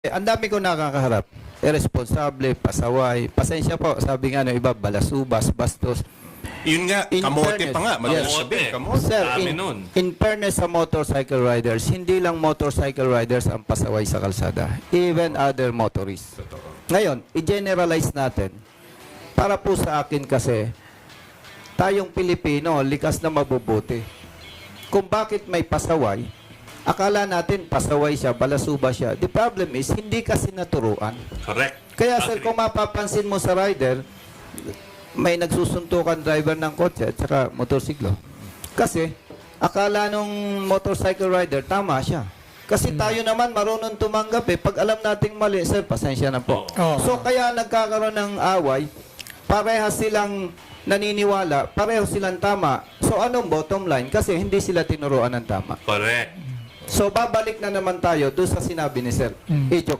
Ang dami ko nakakaharap. Irresponsable, pasaway. Pasensya po, sabi nga ng iba, balasubas, bastos. Yun nga, In kamote fairness, pa nga. Madalas yes. sabihin, kamote. Sir, Dami nun. in fairness sa motorcycle riders, hindi lang motorcycle riders ang pasaway sa kalsada. Even other motorists. Ngayon, i-generalize natin. Para po sa akin kasi, tayong Pilipino, likas na mabubuti. Kung bakit may pasaway, akala natin pasaway siya, balasuba siya. The problem is, hindi kasi naturuan. Correct. Kaya sir, kung mapapansin mo sa rider, may nagsusuntukan driver ng kotse at saka motorsiklo. Kasi, akala nung motorcycle rider, tama siya. Kasi tayo naman marunong tumanggap eh. Pag alam nating mali, sir, pasensya na po. So, kaya nagkakaroon ng away, parehas silang naniniwala, pareho silang tama. So, anong bottom line? Kasi hindi sila tinuruan ng tama. Correct. So, babalik na naman tayo doon sa sinabi ni sir.